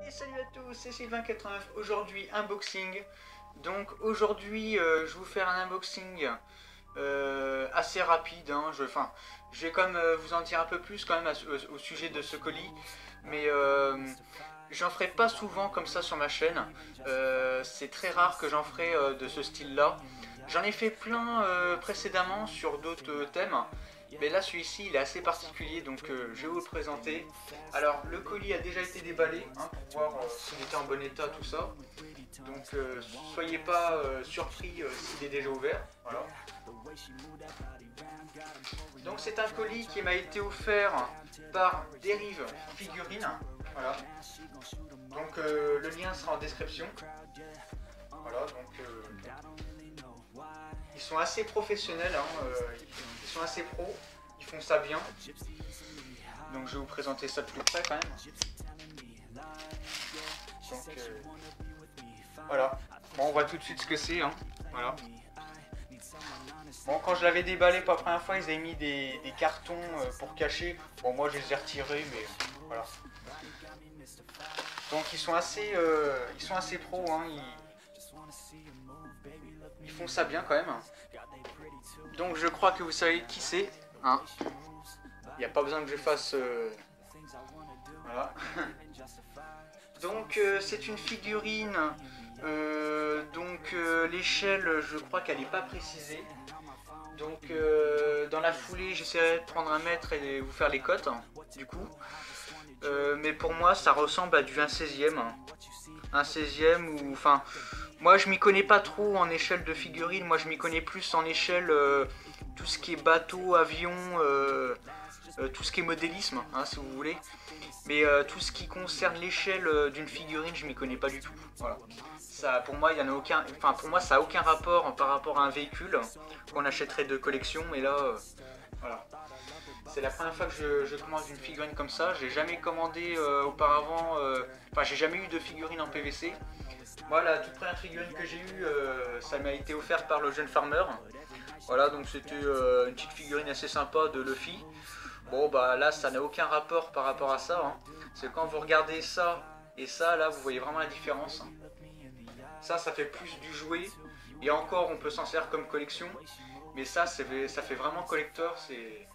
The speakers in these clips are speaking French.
Et salut à tous, c'est Sylvain89, aujourd'hui unboxing. Donc aujourd'hui je vais vous faire un unboxing assez rapide, hein. Je vais quand même vous en dire un peu plus quand même au sujet de ce colis. Mais j'en ferai pas souvent comme ça sur ma chaîne, c'est très rare que j'en ferai de ce style là. J'en ai fait plein précédemment sur d'autres thèmes. Mais là celui-ci il est assez particulier, donc je vais vous le présenter. Alors le colis a déjà été déballé, hein, pour voir s'il était en bon état, tout ça. Donc soyez pas surpris s'il est déjà ouvert. Voilà. Donc c'est un colis qui m'a été offert par Dérive Figurines. Voilà. Donc le lien sera en description. Voilà, donc ils sont assez professionnels, hein, ils sont assez pros, ils font ça bien. Donc je vais vous présenter ça de plus près quand même. Donc voilà, bon, on voit tout de suite ce que c'est, hein. Voilà. Bon, quand je l'avais déballé pour la première fois, ils avaient mis des cartons pour cacher. Bon, moi je les ai retirés, mais voilà. Donc ils sont assez pros, hein. Ils font ça bien quand même. Donc je crois que vous savez qui c'est, hein. Il n'y a pas besoin que je fasse... Voilà. Donc c'est une figurine. L'échelle, je crois qu'elle n'est pas précisée. Donc dans la foulée, j'essaierai de prendre un mètre et vous faire les cotes, hein, du coup. Mais pour moi, ça ressemble à du 1/16e. Hein. 1/16e ou... Enfin, moi je m'y connais pas trop en échelle de figurine. Moi je m'y connais plus en échelle tout ce qui est bateau, avion, tout ce qui est modélisme, hein, si vous voulez. Mais tout ce qui concerne l'échelle d'une figurine, je m'y connais pas du tout. Voilà. Ça, pour moi, il y en a aucun. Enfin, pour moi, ça n'a aucun rapport par rapport à un véhicule qu'on achèterait de collection. Mais là, voilà. C'est la première fois que je commande une figurine comme ça. J'ai jamais commandé auparavant. Enfin, j'ai jamais eu de figurine en PVC. Moi, la toute première figurine que j'ai eue, ça m'a été offert par le jeune farmer. Voilà, donc c'était une petite figurine assez sympa de Luffy. Bon, bah là, ça n'a aucun rapport par rapport à ça. Hein. C'est quand vous regardez ça et ça, là, vous voyez vraiment la différence. Hein. Ça fait plus du jouet. Et encore, on peut s'en servir comme collection. Mais ça fait vraiment collector.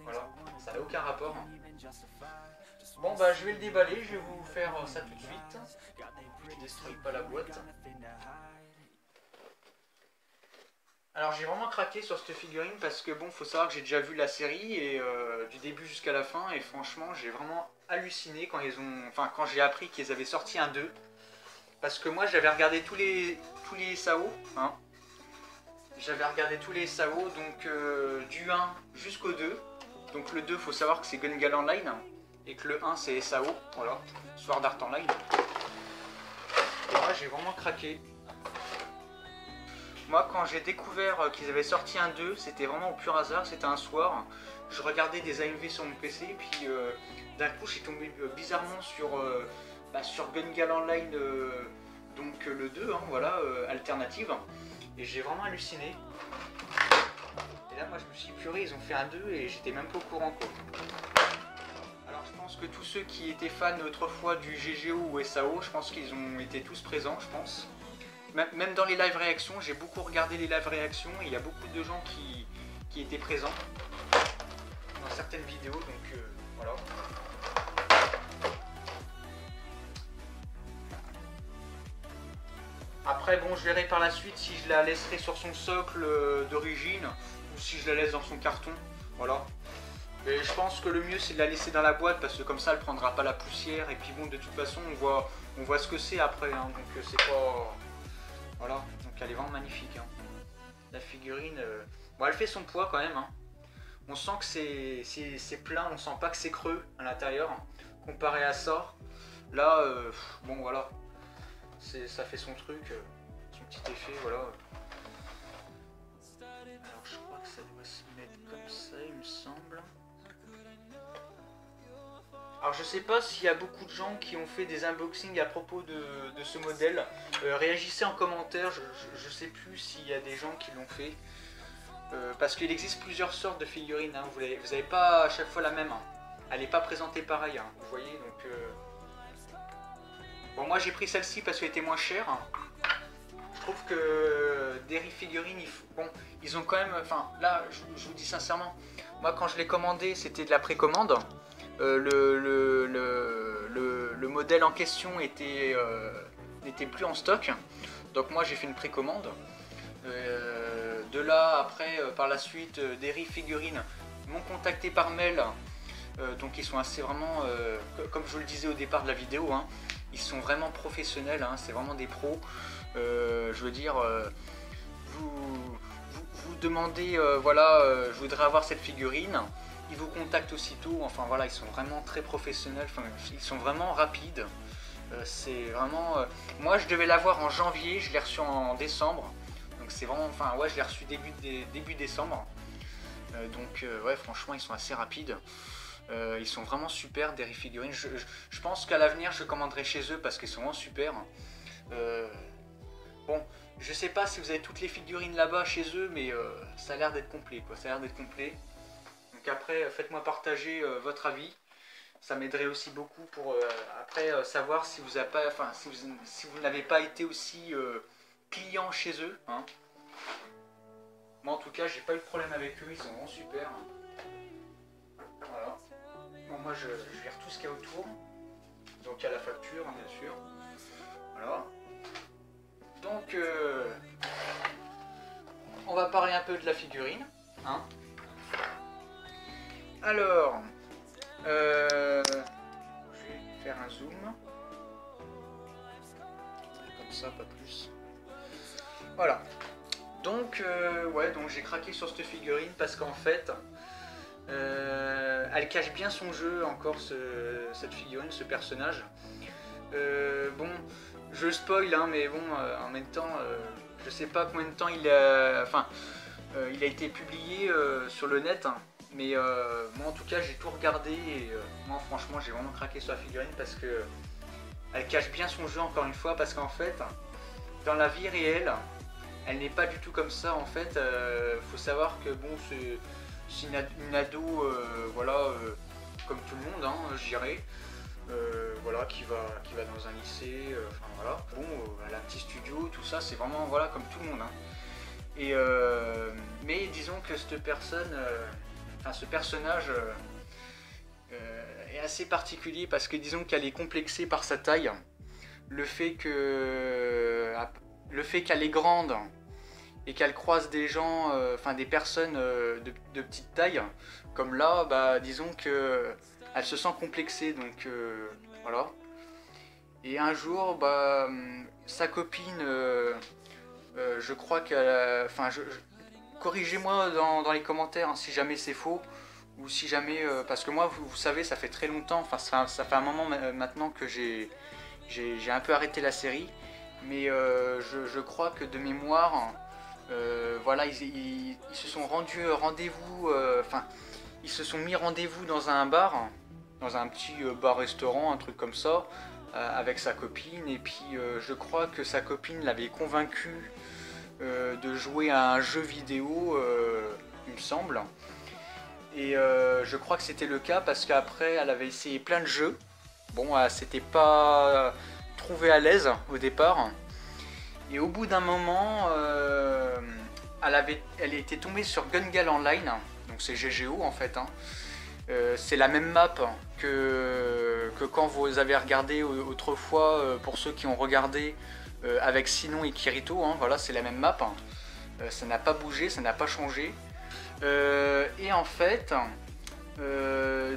Voilà, ça n'a aucun rapport. Bon, bah, je vais le déballer. Je vais vous faire ça tout de suite. Je ne détruis pas la boîte. Alors j'ai vraiment craqué sur cette figurine parce que bon, faut savoir que j'ai déjà vu la série et du début jusqu'à la fin, et franchement j'ai vraiment halluciné quand quand j'ai appris qu'ils avaient sorti un 2. Parce que moi j'avais regardé tous les SAO, hein. J'avais regardé tous les SAO, donc du 1 jusqu'au 2. Donc le 2, faut savoir que c'est Gun Gale Online et que le 1 c'est SAO, voilà, Sword Art Online. Et moi j'ai vraiment craqué. Moi, quand j'ai découvert qu'ils avaient sorti un 2, c'était vraiment au pur hasard, c'était un soir. Je regardais des AMV sur mon PC, et puis d'un coup, j'ai tombé bizarrement sur Gun Gale Online, donc le 2, hein, voilà, alternative. Et j'ai vraiment halluciné. Et là, moi, je me suis dit, purée, ils ont fait un 2 et j'étais même pas au courant, quoi. Alors, je pense que tous ceux qui étaient fans autrefois du GGO ou SAO, je pense qu'ils ont été tous présents, je pense. Même dans les live réactions, j'ai beaucoup regardé les live réactions et il y a beaucoup de gens qui étaient présents dans certaines vidéos, donc voilà. Après bon, je verrai par la suite si je la laisserai sur son socle d'origine ou si je la laisse dans son carton, voilà. Mais je pense que le mieux c'est de la laisser dans la boîte parce que comme ça elle prendra pas la poussière, et puis bon, de toute façon on voit ce que c'est après, hein, donc c'est pas... Voilà, donc elle est vraiment magnifique, hein. La figurine, bon, elle fait son poids quand même, hein. On sent que c'est plein, on sent pas que c'est creux à l'intérieur, hein. Comparé à ça, là, bon voilà, ça fait son truc, son petit effet, voilà. Alors je crois que ça doit se mettre comme ça, il me semble. Alors je sais pas s'il y a beaucoup de gens qui ont fait des unboxings à propos de ce modèle. Réagissez en commentaire, je sais plus s'il y a des gens qui l'ont fait. Parce qu'il existe plusieurs sortes de figurines, hein. Vous n'avez pas à chaque fois la même, hein. Elle n'est pas présentée pareil, hein, vous voyez, donc... Bon, moi j'ai pris celle-ci parce qu'elle était moins chère. Je trouve que Derry Figurines, bon, ils ont quand même, enfin là je vous dis sincèrement, moi quand je l'ai commandé c'était de la précommande. Le modèle en question n'était plus en stock, donc moi j'ai fait une précommande. De là après par la suite Derry Figurines m'ont contacté par mail, donc ils sont assez vraiment, comme je vous le disais au départ de la vidéo, hein, ils sont vraiment professionnels, hein, c'est vraiment des pros. Je veux dire, vous demandez, voilà, je voudrais avoir cette figurine, ils vous contactent aussitôt, enfin voilà, ils sont vraiment très professionnels, enfin, ils sont vraiment rapides. C'est vraiment, moi je devais l'avoir en janvier, je l'ai reçu en décembre, donc c'est vraiment, enfin ouais, je l'ai reçu début décembre, donc ouais, franchement ils sont assez rapides. Ils sont vraiment super, Derry Figurines. Je pense qu'à l'avenir je commanderai chez eux parce qu'ils sont vraiment super. Bon, je sais pas si vous avez toutes les figurines là-bas chez eux, mais ça a l'air d'être complet, quoi. Ça a l'air d'être complet. Donc après, faites-moi partager votre avis. Ça m'aiderait aussi beaucoup pour après savoir si vous avez pas, enfin, si vous n'avez pas été aussi client chez eux. Hein. Moi en tout cas, j'ai pas eu de problème avec eux, ils sont vraiment super. Voilà. Bon, moi je vire tout ce qu'il y a autour. Donc il y a la facture, hein, bien sûr. Voilà. Donc on va parler un peu de la figurine. Hein. Alors, je vais faire un zoom. Comme ça, pas plus. Voilà. Donc, ouais, donc j'ai craqué sur cette figurine parce qu'en fait, elle cache bien son jeu encore, cette figurine, ce personnage. Bon, je spoil, hein, mais bon, en même temps, je sais pas combien de temps il a, enfin, il a été publié sur le net, hein, mais moi en tout cas j'ai tout regardé et moi franchement j'ai vraiment craqué sur la figurine parce que elle cache bien son jeu encore une fois, parce qu'en fait, dans la vie réelle, elle n'est pas du tout comme ça en fait. Faut savoir que bon, c'est une ado, voilà, comme tout le monde, hein, je dirais. Voilà, qui va dans un lycée, enfin voilà. Bon, elle a un petit studio, tout ça, c'est vraiment voilà comme tout le monde. Hein. Et mais disons que cette personne, enfin ce personnage est assez particulier parce que disons qu'elle est complexée par sa taille, le fait qu'elle est grande et qu'elle croise des gens, enfin des personnes de petite taille, comme là, bah disons que elle se sent complexée, donc voilà. Et un jour, bah, sa copine, je crois qu'elle, enfin, corrigez-moi dans les commentaires hein, si jamais c'est faux, ou si jamais, parce que moi, vous savez, ça fait très longtemps, enfin, ça fait un moment maintenant que j'ai un peu arrêté la série, mais je crois que de mémoire, voilà, ils se sont rendus rendez-vous, enfin, ils se sont mis rendez-vous dans un bar, dans un petit bar-restaurant, un truc comme ça, avec sa copine, et puis je crois que sa copine l'avait convaincu de jouer à un jeu vidéo, il me semble. Et je crois que c'était le cas parce qu'après elle avait essayé plein de jeux. Bon, elle s'était pas trouvée à l'aise au départ. Et au bout d'un moment, elle était tombée sur Gun Online, donc c'est GGO en fait. Hein. C'est la même map que quand vous avez regardé autrefois, pour ceux qui ont regardé avec Sinon et Kirito, hein, voilà, c'est la même map. Ça n'a pas bougé, ça n'a pas changé. Et en fait,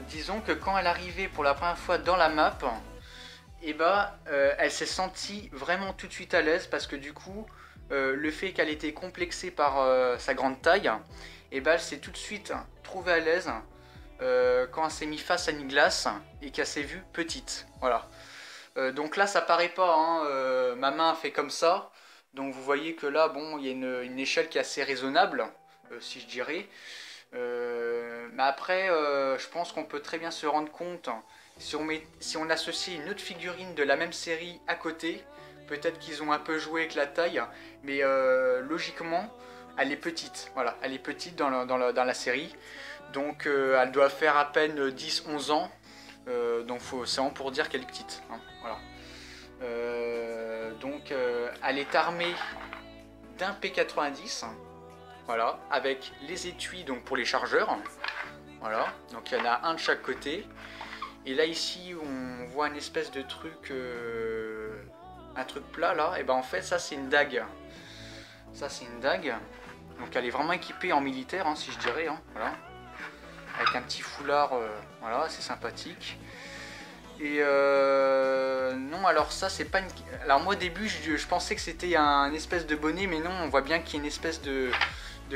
disons que quand elle arrivait pour la première fois dans la map, et bah, elle s'est sentie vraiment tout de suite à l'aise parce que du coup, le fait qu'elle était complexée par sa grande taille, et bah, elle s'est tout de suite trouvée à l'aise quand elle s'est mise face à une glace et qu'elle s'est vue petite. Voilà. Donc là, ça paraît pas, hein, ma main a fait comme ça. Donc vous voyez que là, bon, il y a une échelle qui est assez raisonnable, si je dirais. Mais après, je pense qu'on peut très bien se rendre compte, si on associe une autre figurine de la même série à côté, peut-être qu'ils ont un peu joué avec la taille, mais logiquement, elle est petite. Voilà, elle est petite dans la série. Donc elle doit faire à peine 10-11 ans. Donc c'est vraiment pour dire qu'elle est petite. Hein, voilà. Donc elle est armée d'un P90, voilà, avec les étuis donc pour les chargeurs. Voilà, donc il y en a un de chaque côté. Et là ici on voit une espèce de truc, un truc plat là. Et ben en fait ça c'est une dague. Ça c'est une dague. Donc elle est vraiment équipée en militaire, hein, si je dirais. Hein, voilà. Avec un petit foulard, voilà, c'est sympathique. Et non, alors ça c'est pas une... Alors moi au début je pensais que c'était un espèce de bonnet, mais non, on voit bien qu'il y a une espèce de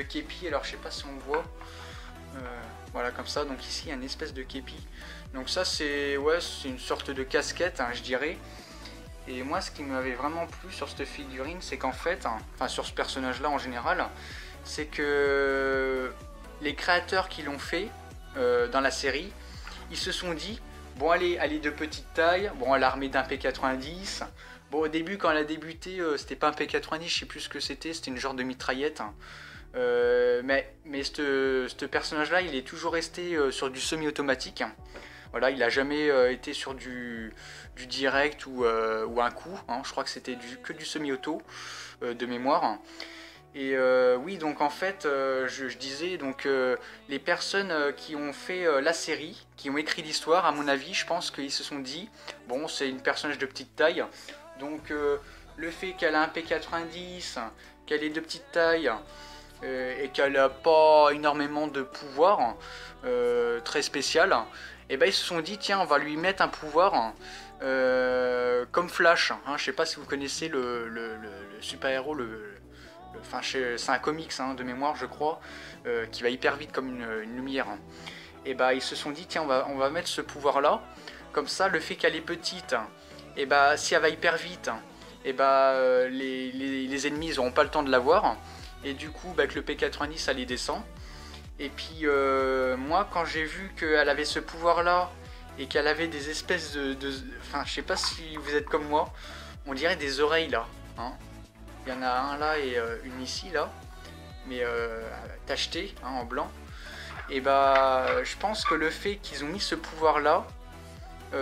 képi. Alors je sais pas si on voit. Voilà comme ça, donc ici il y a une espèce de képi. Donc ça c'est ouais, c'est une sorte de casquette, hein, je dirais. Et moi ce qui m'avait vraiment plu sur cette figurine, c'est qu'en fait, hein, enfin sur ce personnage là en général, c'est que les créateurs qui l'ont fait dans la série, ils se sont dit, bon allez, elle est de petite taille, bon elle est armée d'un P90. Bon au début quand elle a débuté, c'était pas un P90, je sais plus ce que c'était une genre de mitraillette. Hein. Mais ce personnage là il est toujours resté sur du semi-automatique. Voilà, il a jamais été sur du direct ou un coup, hein. Je crois que c'était que du semi-auto de mémoire. Et oui, donc en fait, je disais, donc les personnes qui ont fait la série, qui ont écrit l'histoire, à mon avis, je pense qu'ils se sont dit, bon, c'est une personnage de petite taille, donc le fait qu'elle a un P90, qu'elle est de petite taille, et qu'elle n'a pas énormément de pouvoir très spécial, et ben ils se sont dit, tiens, on va lui mettre un pouvoir comme Flash. Hein, je sais pas si vous connaissez le super-héros, enfin, c'est un comics hein, de mémoire, je crois, qui va hyper vite comme une lumière. Et bah, ils se sont dit, tiens, on va mettre ce pouvoir-là. Comme ça, le fait qu'elle est petite, et bah, si elle va hyper vite, et bah, les ennemis n'auront pas le temps de la voir. Et du coup, bah, avec le P90, ça les descend. Et puis, moi, quand j'ai vu qu'elle avait ce pouvoir-là, et qu'elle avait des espèces enfin, je sais pas si vous êtes comme moi, on dirait des oreilles là. Hein. Il y en a un là et une ici là, mais tacheté hein, en blanc. Et bah je pense que le fait qu'ils ont mis ce pouvoir là,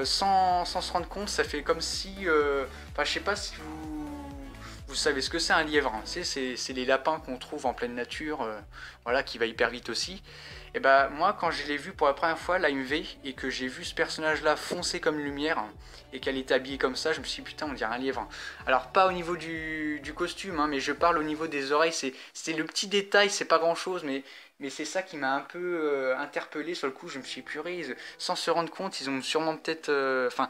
sans se rendre compte, ça fait comme si... Enfin je sais pas si vous savez ce que c'est un lièvre. Hein. C'est les lapins qu'on trouve en pleine nature, voilà, qui va hyper vite aussi. Et bah moi quand je l'ai vu pour la première fois, l'AMV, et que j'ai vu ce personnage là foncer comme une lumière, et qu'elle est habillée comme ça, je me suis dit putain on dirait un lièvre. Alors pas au niveau du costume, hein, mais je parle au niveau des oreilles, c'est le petit détail, c'est pas grand chose, mais c'est ça qui m'a un peu interpellé sur le coup, je me suis dit purée, sans se rendre compte, ils ont sûrement peut-être... Enfin,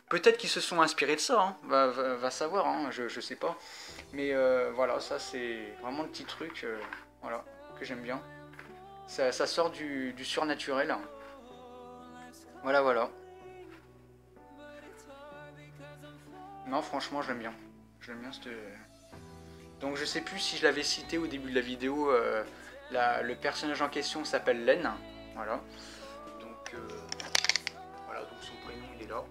peut-être qu'ils se sont inspirés de ça, hein, va savoir, hein, je sais pas. Mais voilà, ça c'est vraiment le petit truc voilà, que j'aime bien. Ça sort du surnaturel. Voilà, voilà. Non, franchement, je l'aime bien. Je l'aime bien, cette... Donc, je sais plus si je l'avais cité au début de la vidéo. Le personnage en question s'appelle Len. Voilà. Donc, voilà, donc son prénom, il est là.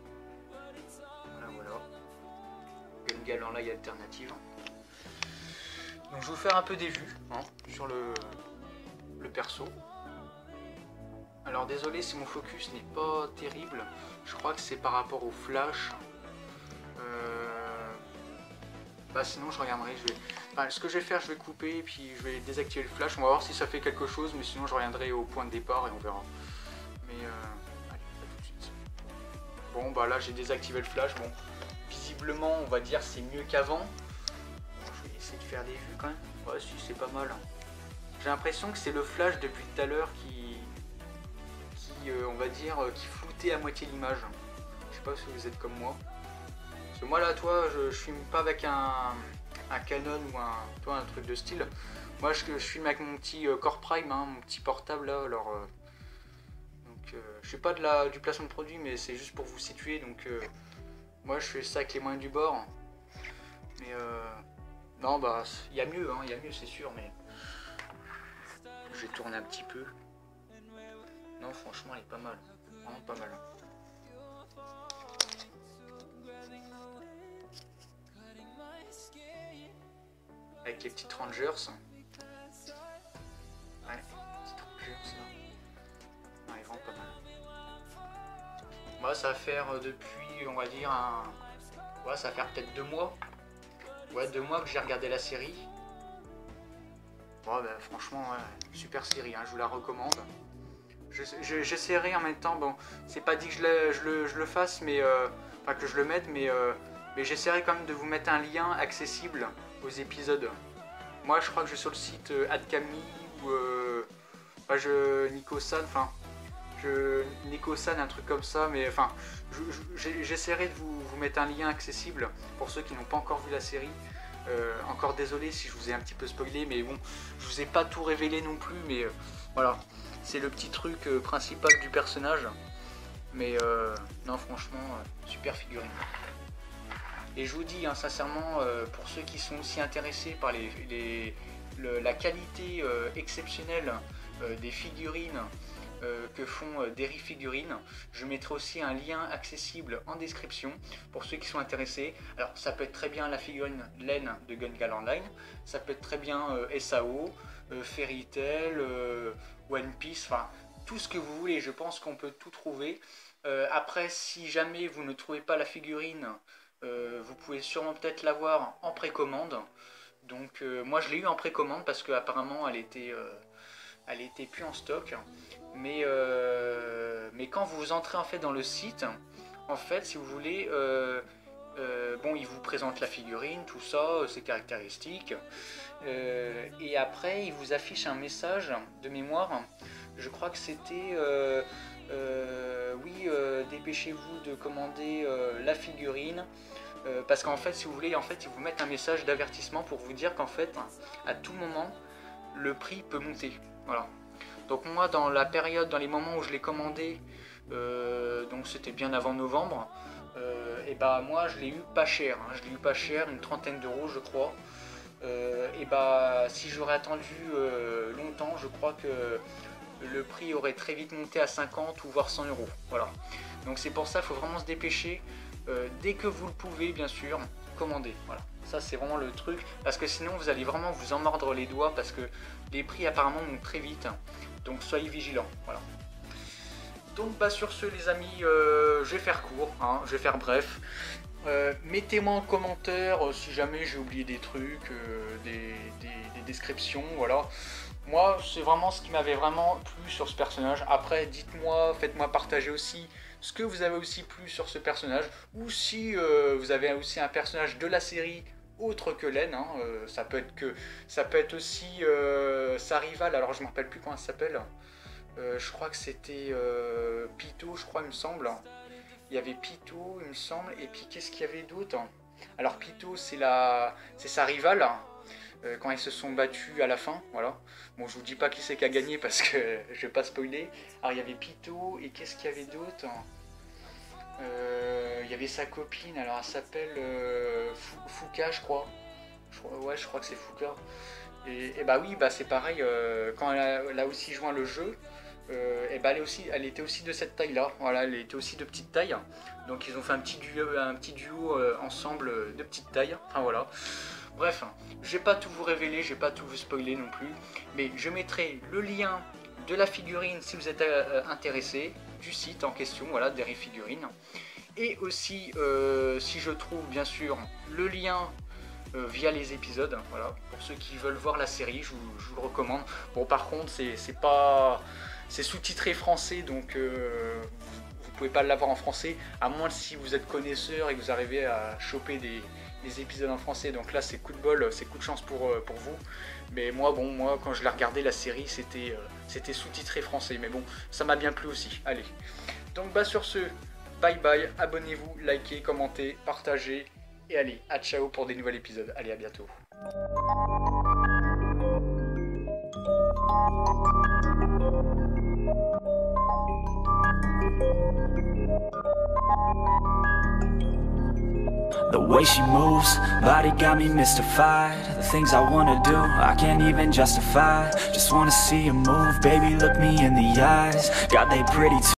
Voilà, voilà. Gun en live alternative. Donc, je vais vous faire un peu des vues hein, sur le perso. Alors désolé si mon focus n'est pas terrible, je crois que c'est par rapport au flash. Bah sinon je regarderai, enfin, ce que je vais faire, je vais couper et puis je vais désactiver le flash, on va voir si ça fait quelque chose, mais sinon je reviendrai au point de départ et on verra. Mais allez, à tout de suite. Bon bah là j'ai désactivé le flash, bon visiblement on va dire c'est mieux qu'avant. Bon, je vais essayer de faire des vues quand même, ouais si c'est pas mal. J'ai l'impression que c'est le flash depuis tout à l'heure qui on va dire, qui floutait à moitié l'image. Je sais pas si vous êtes comme moi. Parce que moi là, toi, je filme pas avec un Canon ou un truc de style. Moi, je filme avec mon petit Core Prime, hein, mon petit portable là. Alors, donc, je suis pas du placement de produit, mais c'est juste pour vous situer. Donc, moi, je fais ça avec les moyens du bord. Mais non, bah, il y a mieux, hein, il y a mieux, c'est sûr. Mais je vais tourner un petit peu. Non, franchement, elle est pas mal. Vraiment pas mal. Avec les petites Rangers. Ouais, petites Rangers là. Non, elle est vraiment pas mal. Moi, ça va faire depuis, on va dire, ouais, ça va faire peut-être 2 mois Ouais, 2 mois que j'ai regardé la série. Bon, bah, franchement, ouais, super série, hein, je vous la recommande. J'essaierai en même temps, bon, c'est pas dit que je le fasse, mais enfin que je le mette, mais j'essaierai quand même de vous mettre un lien accessible aux épisodes. Moi, je crois que je suis sur le site Adkami ou Nicosan, enfin, Nicosan, un truc comme ça, mais enfin, j'essaierai de vous mettre un lien accessible pour ceux qui n'ont pas encore vu la série. Encore désolé si je vous ai un petit peu spoilé, mais bon, je vous ai pas tout révélé non plus, mais voilà, c'est le petit truc principal du personnage. Mais non, franchement, super figurine. Et je vous dis, hein, sincèrement, pour ceux qui sont aussi intéressés par la qualité exceptionnelle des figurines que font Derry Figurines, je mettrai aussi un lien accessible en description pour ceux qui sont intéressés. Alors ça peut être très bien la figurine laine de Gun Gale Online, ça peut être très bien SAO, Fairy Tail, One Piece, enfin tout ce que vous voulez, je pense qu'on peut tout trouver. Après, si jamais vous ne trouvez pas la figurine, vous pouvez sûrement peut-être l'avoir en précommande. Donc moi je l'ai eu en précommande parce qu'apparemment elle était plus en stock. Mais quand vous entrez en fait dans le site, en fait, si vous voulez, bon, il vous présente la figurine, tout ça, ses caractéristiques, et après, il vous affiche un message de mémoire. Je crois que c'était, oui, dépêchez-vous de commander la figurine. Parce qu'en fait, si vous voulez, en fait, ils vous mettent un message d'avertissement pour vous dire qu'en fait, à tout moment, le prix peut monter. Voilà. Donc moi, dans la période, dans les moments où je l'ai commandé, donc c'était bien avant novembre, et bah moi je l'ai eu pas cher, hein, je l'ai eu pas cher, une 30aine d'euros je crois. Et bah si j'aurais attendu longtemps, je crois que le prix aurait très vite monté à 50 ou voire 100 euros. Voilà. Donc c'est pour ça qu'il faut vraiment se dépêcher, dès que vous le pouvez bien sûr, commander. Voilà. Ça c'est vraiment le truc, parce que sinon vous allez vraiment vous en mordre les doigts, parce que les prix apparemment montent très vite, donc soyez vigilants. Voilà. Donc bah sur ce les amis, je vais faire court, hein, je vais faire bref. Mettez-moi en commentaire si jamais j'ai oublié des trucs, des descriptions, voilà. Moi c'est vraiment ce qui m'avait vraiment plu sur ce personnage. Après dites-moi, faites-moi partager aussi ce que vous avez aussi plu sur ce personnage, ou si vous avez aussi un personnage de la série autre que Laine, hein, ça peut être aussi sa rivale, alors je ne me rappelle plus comment elle s'appelle, je crois que c'était Pito, je crois il me semble, il y avait Pito il me semble, et puis qu'est-ce qu'il y avait d'autre? Alors Pito c'est sa rivale, quand ils se sont battus à la fin, voilà. Bon, je vous dis pas qui c'est qui a gagné parce que je vais pas spoiler. Alors il y avait Pito, et qu'est-ce qu'il y avait d'autre? Il y avait sa copine, alors elle s'appelle Fuka je crois. Ouais, je crois que c'est Fuka. Et bah oui, bah c'est pareil, quand elle a aussi joint le jeu, et bah elle était aussi de cette taille là, voilà, elle était aussi de petite taille. Donc ils ont fait un petit duo ensemble de petite taille, enfin voilà. Bref, je vais pas tout vous révéler, je vais pas tout vous spoiler non plus, mais je mettrai le lien de la figurine si vous êtes intéressé, du site en question, voilà, Derry Figurines. Et aussi, si je trouve bien sûr le lien via les épisodes, voilà, pour ceux qui veulent voir la série, je vous le recommande. Bon, par contre, c'est sous-titré français, donc vous pouvez pas l'avoir en français, à moins si vous êtes connaisseur et que vous arrivez à choper des épisodes en français. Donc là c'est coup de bol, c'est coup de chance pour vous. Mais moi quand je l'ai regardé la série, c'était sous-titré français. Mais bon, ça m'a bien plu aussi. Allez. Donc bah sur ce, bye bye, abonnez-vous, likez, commentez, partagez. Et allez, à ciao pour des nouveaux épisodes. Allez, à bientôt. The way she moves, body got me mystified. The things I wanna do, I can't even justify. Just wanna see you move, baby, look me in the eyes. God, they pretty too.